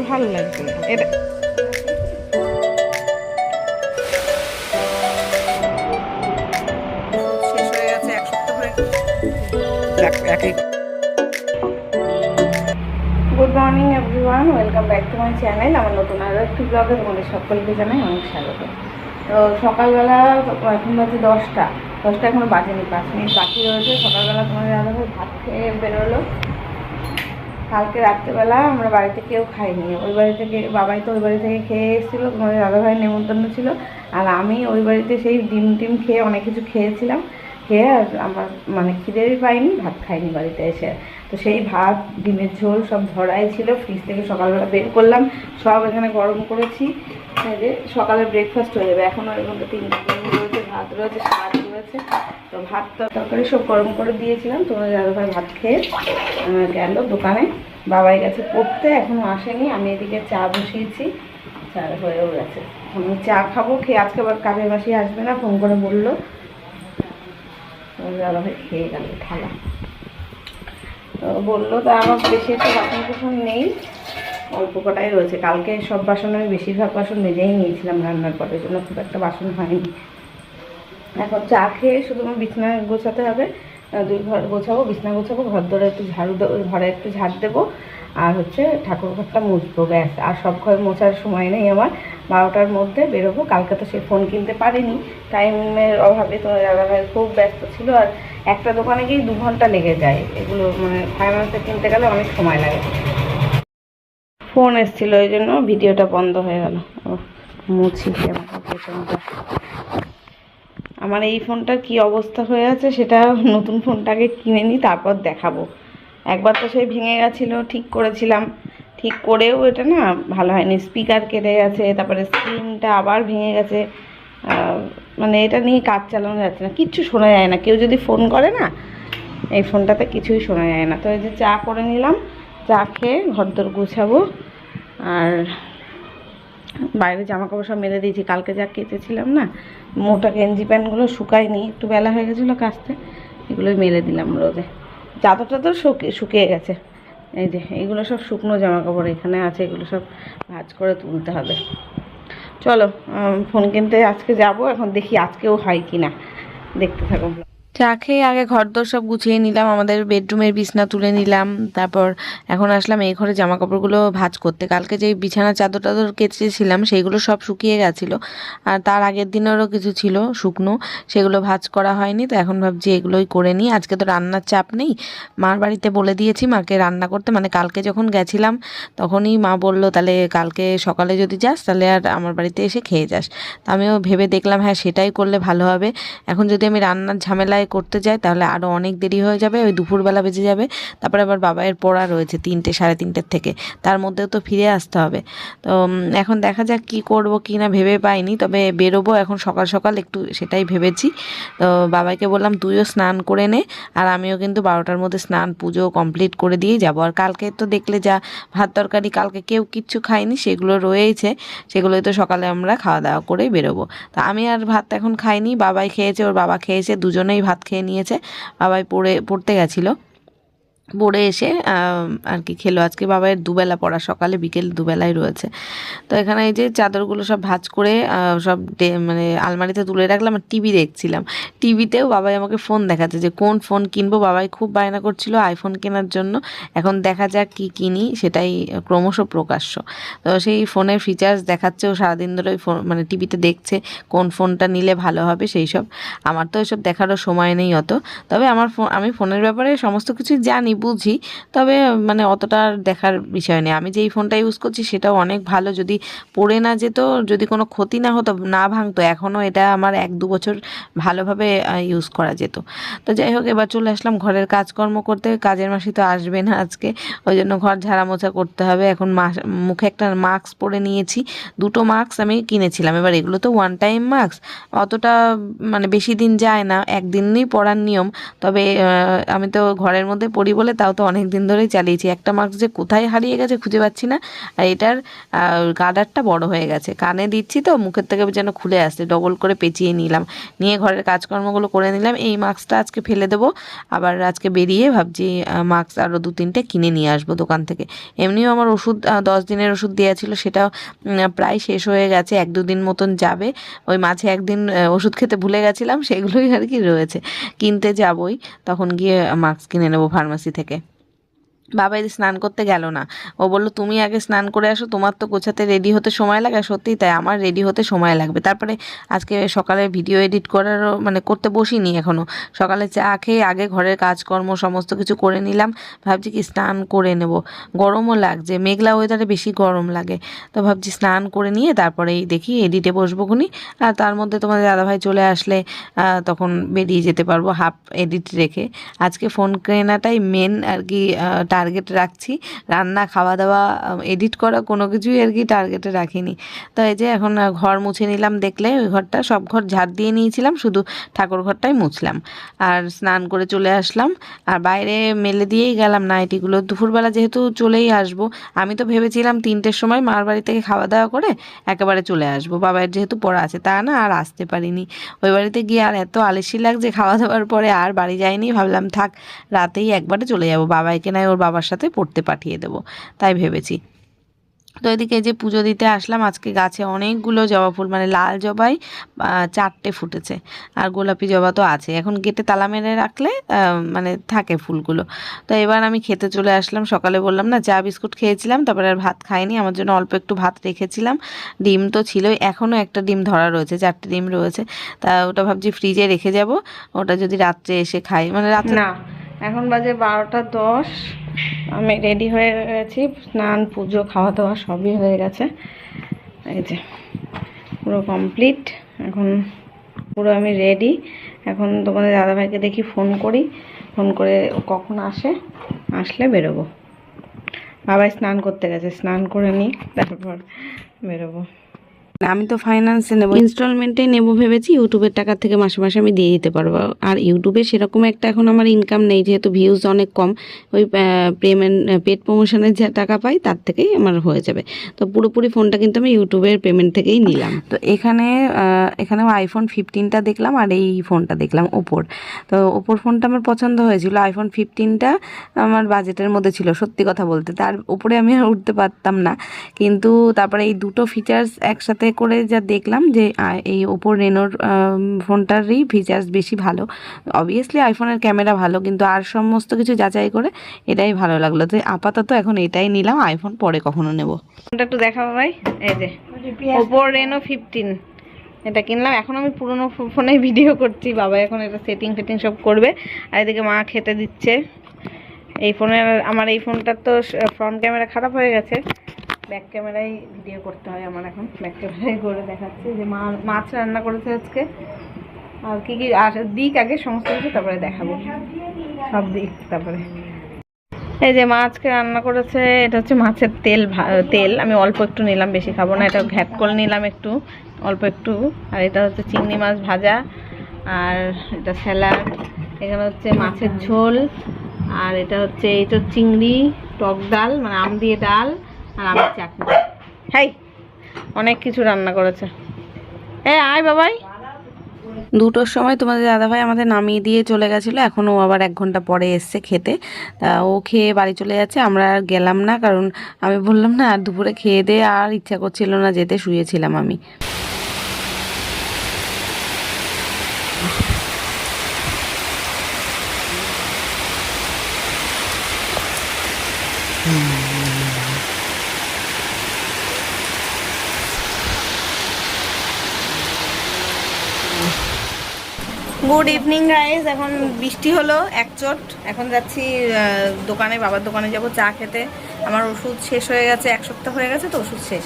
ভালো লাগছে না এটা। শেষ হয়ে গেছে, এক সপ্তাহ হয়ে একই। Good morning everyone, welcome back to my channel. আমার নতুন আরও একটি ব্লগে তোমাদের সকলকে জানাই অনেক স্বাগত। তো সকালবেলা এখন বাজে 10টা এখনো বাজেনি, 5 মিনিট বাকি রয়েছে। সকালবেলা তোমাদের দাদাভাই ভাত খেয়ে বেরোলো। কালকে রাত্রেবেলা আমরা বাড়িতে কেউ খাইনি, ওই বাড়ি থেকে বাবাই তো ওই বাড়ি থেকে খেয়ে এসেছিলো, তোমাদের দাদাভাইয়ের নেমন্তন্ন ছিল। আর আমি ওই বাড়িতে সেই ডিম খেয়ে অনেক কিছু খেয়েছিলাম, খেয়ে আর আমার মানে খিদেই পাইনি, ভাত খাইনি বাড়িতে এসে। তো সেই ভাত ডিমের ঝোল সব ধরাই ছিল, ফ্রিজ থেকে সকালবেলা বের করলাম, সব এখানে গরম করেছি যে সকালে ব্রেকফাস্ট হয়ে যাবে। এখনও এর মধ্যে 3টা ডিম রয়েছে, ভাত রয়েছে, শাক রয়েছে। তো ভাত তরকারি সব গরম করে দিয়েছিলাম। তোমাদের দাদাভাই ভাত খেয়ে গেল দোকানে, বাবাই গেছে পড়তে, এখনও আসেনি। আমি এদিকে চা বসিয়েছি, চা হয়েও গেছে। আমি চা খাবো, খেয়ে আজকে আবার কাজের মাসি আসবে না, ফোন করে বললো। দাদাভাই খেয়ে গেল থালা, তো বললো। তা আমার বেশি একটা বাসন কুসন নেই, অল্প কটাই রয়েছে। কালকে সব বাসন আমি বেশিরভাগ বাসন মেজেই নিয়েছিলাম রান্নার পরের জন্য, খুব একটা বাসন হয়নি। এখন চা খেয়ে শুধু আমার বিছানা গোছাতে হবে, 2 ঘর গোছাবো, বিছানা গোছাবো, ঘর ধরে একটু ঝাড়ু দেবো, ঘরে একটু ঝাড় দেবো, আর হচ্ছে ঠাকুর ঘরটা মুছবো, ব্যাস। আর সব ঘর মোছার সময় নেই আমার, 12টার মধ্যে বেরোবো। কালকে তো সে ফোন কিনতে পারিনি, টাইমের অভাবে। তোমার দাদাভাই খুব ব্যস্ত ছিল, আর একটা দোকানে গিয়ে 2 ঘন্টা লেগে যায়। এগুলো মানে ফাইন্যান্সে কিনতে গেলে অনেক সময় লাগে। ফোন এসেছিলো, ওই জন্য ভিডিওটা বন্ধ হয়ে গেল। মুছি আমার এই ফোনটার কি অবস্থা হয়ে আছে সেটা, নতুন ফোনটাকে কিনে নিই তারপর দেখাবো। একবার তো সেই ভেঙে গেছিলো, ঠিক করেছিলাম, ঠিক করেও এটা না ভালো হয়নি, স্পিকার কেটে গেছে, তারপরে স্ক্রিনটা আবার ভেঙে গেছে। মানে এটা নিয়ে কাজ চালানো যাচ্ছে না, কিচ্ছু শোনা যায় না। কেউ যদি ফোন করে না, এই ফোনটাতে কিছুই শোনা যায় না। তো এই যে চা করে নিলাম, চা খেয়ে ঘরদোর গুছাবো। আর বাইরে জামা কাপড় সব মেলে দিয়েছি, কালকে যা কেচেছিলাম না, মোটা গেঞ্জি প্যান্টগুলো শুকায়নি, একটু বেলা হয়ে গেছিলো কাচতে, এগুলোই মেলে দিলাম রোদে। চাদর টাদর শুকিয়ে গেছে। এই যে এইগুলো সব শুকনো জামা কাপড় এখানে আছে, এগুলো সব ভাঁজ করে তুলতে হবে। চলো ফোন কিনতে আজকে যাব, এখন দেখি আজকেও হয় কি না, দেখতে থাকো। চা খেয়ে আগে ঘরদোর সব গুছিয়ে নিলাম, আমাদের বেডরুমের বিছনা তুলে নিলাম। তারপর এখন আসলাম এই ঘরে জামা কাপড়গুলো ভাঁজ করতে। কালকে যেই বিছানার চাদর টাদর কেচেছিলাম সেইগুলো সব শুকিয়ে গেছিলো, আর তার আগের দিনেরও কিছু ছিল শুকনো, সেগুলো ভাঁজ করা হয়নি। তো এখন ভাবছি এগুলোই করে নিই। আজকে তো রান্নার চাপ নেই, মার বাড়িতে বলে দিয়েছি মাকে রান্না করতে। মানে কালকে যখন গেছিলাম তখনই মা বললো, তাহলে কালকে সকালে যদি যাস তাহলে আর আমার বাড়িতে এসে খেয়ে যাস। তা আমিও ভেবে দেখলাম হ্যাঁ সেটাই করলে ভালো হবে। এখন যদি আমি রান্নার ঝামেলায় করতে যাই তাহলে আরও অনেক দেরি হয়ে যাবে, ওই দুপুরবেলা বেজে যাবে। তারপরে আবার বাবাইয়ের পড়া রয়েছে 3টে 3:30 থেকে, তার মধ্যেও তো ফিরে আসতে হবে। তো এখন দেখা যাক কি করব কি না ভেবে পাইনি, তবে বেরোবো এখন সকাল সকাল একটু, সেটাই ভেবেছি। তো বাবাইকে বললাম তুইও স্নান করে নে, আর আমিও কিন্তু 12টার মধ্যে স্নান পুজো কমপ্লিট করে দিয়েই যাবো। আর কালকে তো দেখলে যা ভাত তরকারি কালকে কেউ কিচ্ছু খায়নি, সেগুলো রয়েছে, সেগুলোই তো সকালে আমরা খাওয়া দাওয়া করেই বেরোবো। তা আমি আর ভাত এখন খাইনি, বাবাই খেয়েছে, ওর বাবা খেয়েছে, দুজনেই ভাত খেয়ে নিয়েছে। বাবাই পড়তে গেছিলো, পড়ে এসে আর কি খেলো। আজকে বাবাইয়ের দুবেলা পড়া, সকালে বিকেল দুবেলাই রয়েছে। তো এখানে এই যে চাদরগুলো সব ভাঁজ করে সব মানে আলমারিতে তুলে রাখলাম, আর টিভি দেখছিলাম। টিভিতেও বাবাই আমাকে ফোন দেখাচ্ছে যে কোন ফোন কিনবো, বাবাই খুব বায়না করছিল আইফোন কেনার জন্য। এখন দেখা যাক কি কিনি, সেটাই ক্রমশ প্রকাশ্য। তো সেই ফোনের ফিচার্স দেখাচ্ছে, ও সারাদিন ধরে ওই ফোন মানে টিভিতে দেখছে কোন ফোনটা নিলে ভালো হবে সেই সব। আমার তো এসব দেখারও সময় নেই অত, তবে আমি ফোনের ব্যাপারে সমস্ত কিছু জানি, বুঝি, তবে মানে অতটা দেখার বিষয় নেই। আমি যেই ফোনটা ইউজ করছি সেটাও অনেক ভালো, যদি পড়ে না যেত, যদি কোনো ক্ষতি না হতো, না ভাঙতো, এখনও এটা আমার 1-2 বছর ভালোভাবে ইউজ করা যেত। তো যাই হোক, এবার চলে আসলাম ঘরের কাজকর্ম করতে। কাজের মাসি তো আসবে না আজকে, ওই জন্য ঘর ঝাড়া মোছা করতে হবে। এখন মুখে একটা মাস্ক পরে নিয়েছি, 2টো মাস্ক আমি কিনেছিলাম। এবার এগুলো তো 1 টাইম মাস্ক, অতটা মানে বেশি দিন যায় না, একদিনই পরার নিয়ম। তবে আমি তো ঘরের মধ্যে পরি বলে বলে, তাও তো অনেক দিন ধরেই চালিয়েছি। একটা মাস্ক যে কোথায় হারিয়ে গেছে খুঁজে পাচ্ছি না। আর এটার গার্ডারটা বড় হয়ে গেছে, কানে দিচ্ছি তো মুখের থেকে যেন খুলে আসছে, ডবল করে পেঁচিয়ে নিলাম, নিয়ে ঘরের কাজকর্মগুলো করে নিলাম। এই মাস্কটা আজকে ফেলে দেবো, আবার আজকে বেরিয়ে ভাবছি মাস্ক আরও 2-3টে কিনে নিয়ে আসবো দোকান থেকে। এমনিও আমার ওষুধ 10 দিনের ওষুধ দেওয়া ছিল, সেটা প্রায় শেষ হয়ে গেছে, 1-2 দিন মতন যাবে। ওই মাঝে একদিন ওষুধ খেতে ভুলে গেছিলাম, সেগুলোই আর কি রয়েছে, কিনতে যাবই, তখন গিয়ে মাস্ক কিনে নেবো ফার্মাসি থেকে। বাবা এদিকে স্নান করতে গেল না, ও বললো তুমি আগে স্নান করে আসো, তোমার তো গোছাতে রেডি হতে সময় লাগে। সত্যিই তাই, আমার রেডি হতে সময় লাগবে। তারপরে আজকে সকালে ভিডিও এডিট করারও মানে করতে বসিনি এখনও, সকালে চা খেয়ে আগে ঘরের কাজকর্ম সমস্ত কিছু করে নিলাম। ভাবছি কি স্নান করে নেব, গরমও লাগছে, মেঘলা ওয়েদারে বেশি গরম লাগে, তো ভাবছি স্নান করে নিয়ে তারপরেই দেখি এডিটে বসবো খুনি। আর তার মধ্যে তোমাদের দাদাভাই চলে আসলে তখন বেরিয়ে যেতে পারবো হাফ এডিট রেখে। আজকে ফোন কেনাটাই মেন আর কি টার্গেট রাখছি, রান্না খাওয়া দাওয়া এডিট করা কোনো কিছুই আর কি টার্গেটে রাখিনি। তো এই যে এখন ঘর মুছে নিলাম, দেখলে ওই ঘরটা সব ঘর ঝাড় দিয়ে নিয়েছিলাম, শুধু ঠাকুর ঘরটাই মুছলাম। আর স্নান করে চলে আসলাম, আর বাইরে মেলে দিয়েই গেলাম নাইটিগুলো। দুপুরবেলা যেহেতু চলেই আসবো, আমি তো ভেবেছিলাম 3টের সময় মার বাড়ি থেকে খাওয়া দাওয়া করে একেবারে চলে আসবো, বাবার যেহেতু পড়া আছে, তা না আর আসতে পারিনি। ওই বাড়িতে গিয়ে আর এত আলসি লাগছে, খাওয়া দাওয়ার পরে আর বাড়ি যাইনি, ভাবলাম থাক রাতেই একবারে চলে যাবো, বাবাইকে নয় ওর বাবার সাথে পড়তে পাঠিয়ে দেবো, তাই ভেবেছি। তো এদিকে যে পুজো দিতে আসলাম, আজকে গাছে অনেকগুলো জবা ফুল, মানে লাল জবাই 4টে ফুটেছে, আর গোলাপি জবা তো আছে। এখন গেটে তালা মেরে রাখলে মানে থাকে ফুলগুলো। তো এবার আমি খেতে চলে আসলাম। সকালে বললাম না চা বিস্কুট খেয়েছিলাম, তারপরে আর ভাত খাইনি, আমার জন্য অল্প একটু ভাত রেখেছিলাম। ডিম তো ছিলই, এখনও একটা ডিম ধরা রয়েছে, 4টে ডিম রয়েছে, তা ওটা ভাবছি ফ্রিজে রেখে যাব, ওটা যদি রাত্রে এসে খাই, মানে রাত্রে না। এখন বাজে 12টা 10, আমি রেডি হয়ে গেছি, স্নান পুজো খাওয়া দাওয়া সবই হয়ে গেছে। এই যে পুরো কমপ্লিট, এখন পুরো আমি রেডি। এখন তোমাদের দাদাভাইকে দেখি ফোন করি, ফোন করে কখন আসলে বেরোবো। বাবাই স্নান করতে গেছে, স্নান করে নিই তারপর বেরোবো। আমি তো ফাইন্যান্সে নেবো, ইনস্টলমেন্টেই নেবো ভেবেছি, ইউটিউবের টাকা থেকে মাসে মাসে আমি দিয়ে দিতে পারবো। আর ইউটিউবে সেরকম একটা এখন আমার ইনকাম নেই, যেহেতু ভিউজ অনেক কম, ওই পেড প্রমোশনের যে টাকা পাই তার থেকেই আমার হয়ে যাবে। তো পুরোপুরি ফোনটা কিন্তু আমি ইউটিউবের পেমেন্ট থেকেই নিলাম। তো এখানেও আইফোন 15টা দেখলাম, আর এই ফোনটা দেখলাম ওপোর। তো ওপোর ফোনটা আমার পছন্দ হয়েছিল, আইফোন 15টা আমার বাজেটের মধ্যে ছিল সত্যি কথা বলতে, তার উপরে আমি আর উঠতে পারতাম না। কিন্তু তারপরে এই দুটো ফিচার্স একসাথে করে যা দেখলাম, যে এই ওপো রেনোর ফোনটারই ফিচার্স বেশি ভালো। অবভিয়াসলি আইফোনের ক্যামেরা ভালো, কিন্তু আর সমস্ত কিছু যাচাই করে এটাই ভালো লাগলো। তো আপাতত এখন এটাই নিলাম, আইফোন পরে কখনো নেব। ফোনটা একটু দেখাবো ভাই, এই যে ওপো রেনো 15 এটা কিনলাম। এখন আমি পুরোনো ফোনে ভিডিও করছি, বাবা এখন এটা সেটিং সব করবে। আর এদিকে মা খেতে দিচ্ছে। এই ফোনের আমার এই ফোনটার তো ফ্রন্ট ক্যামেরা খারাপ হয়ে গেছে, ব্যাক ক্যামেরায় ভিডিও করতে হয় আমার, এখন ব্যাক ক্যামেরায় করে দেখাচ্ছি যে মাছ রান্না করেছে আজকে, আর কী কী আর দিক আগে সমস্ত কিছু, তারপরে দেখাবো সব দিক। তারপরে এই যে মা আজকে রান্না করেছে, এটা হচ্ছে মাছের তেল আমি অল্প একটু নিলাম, বেশি খাবো না, এটা ঘ্যাটকল নিলাম একটু অল্প একটু। আর এটা হচ্ছে চিংড়ি মাছ ভাজা, আর এটা স্যালাড, এখানে হচ্ছে মাছের ঝোল, আর এটা হচ্ছে এই তো চিংড়ি টক ডাল, মানে আম দিয়ে ডাল, আর আমের চাটনি। হ্যাঁ অনেক কিছু রান্না করেছে। আয় বাবাই। 2টোর সময় তোমাদের দাদাভাই আমাদের নামিয়ে দিয়ে চলে গেছিলো, এখনও আবার 1 ঘন্টা পরে এসছে খেতে। তা ও খেয়ে বাড়ি চলে যাচ্ছে, আমরা আর গেলাম না, কারণ আমি বললাম না আর দুপুরে খেয়ে দিয়ে আর ইচ্ছা করছিল না যেতে, শুয়েছিলাম আমি। গুড ইভিনিং গাইজ, এখন বৃষ্টি হলো একচোট, এখন যাচ্ছি দোকানে, বাবার দোকানে যাব চা খেতে। আমার ওষুধ শেষ হয়ে গেছে, 1 সপ্তাহ হয়ে গেছে তো ওষুধ শেষ,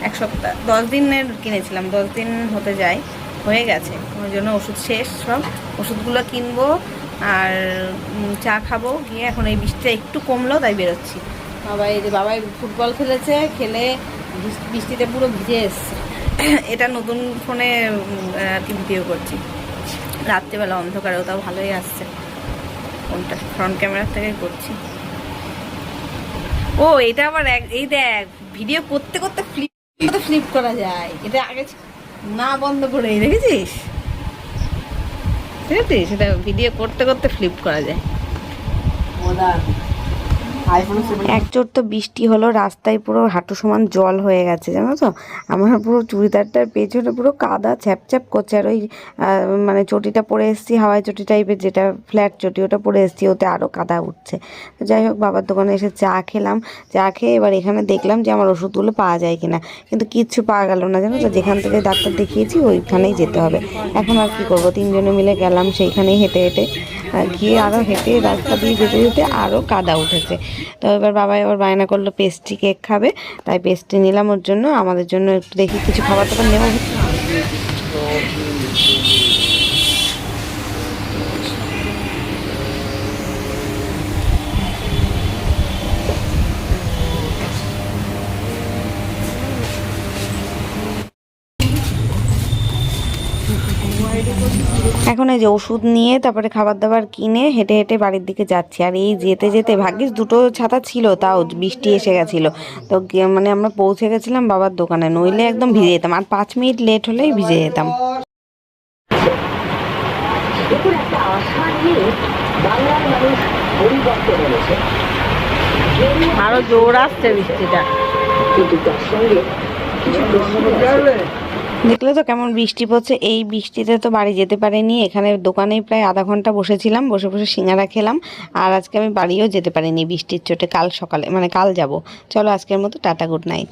1 সপ্তাহ 10 দিনের কিনেছিলাম, 10 দিন হতে যায়, হয়ে গেছে, ওই জন্য ওষুধ শেষ, সব ওষুধগুলো কিনবো আর চা খাবো গিয়ে। এখন এই বৃষ্টিটা একটু কমলো তাই বেরোচ্ছি। বাবাই ফুটবল খেলে বৃষ্টিতে পুরো ভিজে এসছে। এটা নতুন ফোনে আর কি ভিডিও করছি, রাত্রেবেলা অন্ধকারেও তাও ভালোই আসছে। কোনটা ফ্রন্ট ক্যামেরা থেকে করছি। ও এটা আবার এই দেখ ভিডিও করতে করতে ফ্লিপ করা যায়। এটা আগে না বন্ধ করে দেখেছিস? দেখেছিস সেটা ভিডিও করতে করতে ফ্লিপ করা যায়। এক জোর তো বৃষ্টি হলো, রাস্তায় পুরো হাঁটু সমান জল হয়ে গেছে জানো তো। আমার পুরো চুড়িদারটার পেছনে পুরো কাদা ছ্যাপ করছে। আর ওই মানে চটিটা পরে এসেছি, হাওয়াই চটি টাইপের, যেটা ফ্ল্যাট চটি, ওটা পরে এসেছি, ওতে আরও কাদা উঠছে। তো যাই হোক, বাবার দোকানে এসে চা খেলাম। চা খেয়ে এবার এখানে দেখলাম যে আমার ওষুধগুলো পাওয়া যায় কিনা, কিন্তু কিচ্ছু পাওয়া গেল না জানো তো। যেখান থেকে ডাক্তার দেখিয়েছি ওইখানেই যেতে হবে। এখন আর কি করবো, তিনজনে মিলে গেলাম সেইখানেই হেঁটে গিয়ে আরও হেঁটে রাস্তা দিয়ে যেতে আরও কাদা উঠেছে। তো এবার বাবা এবার বায়না করলো পেস্ট্রি কেক খাবে, তাই পেস্ট্রি নিলাম ওর জন্য। আমাদের জন্য একটু দেখি কিছু খাবার দাবার নেওয়া হচ্ছে। এখন এই যে ওষুধ নিয়ে তারপরে খাবার দাবার কিনে হেঁটে হেঁটে বাড়ির দিকে যাচ্ছি। আর এই যেতে যেতে ভাগ্যিস দুটো ছাতা ছিল, তাও বৃষ্টি এসে গেছিলো। তো মানে আমরা পৌঁছে গেছিলাম বাবার দোকানে, নইলে একদম ভিজে যেতাম। আর 5 মিনিট লেট হলেই ভিজে যেতাম। আরো জোর আসছে বৃষ্টিটা। দেখলে তো কেমন বৃষ্টি পড়ছে। এই বৃষ্টিতে তো বাড়ি যেতে পারিনি, এখানে দোকানেই প্রায় আধা ঘন্টা বসেছিলাম, বসে বসে সিঙ্গারা খেলাম। আর আজকে আমি বাড়িও যেতে পারিনি বৃষ্টির চোটে। কাল সকালে মানে কাল যাব। চলো আজকের মতো টাটা, গুড নাইট।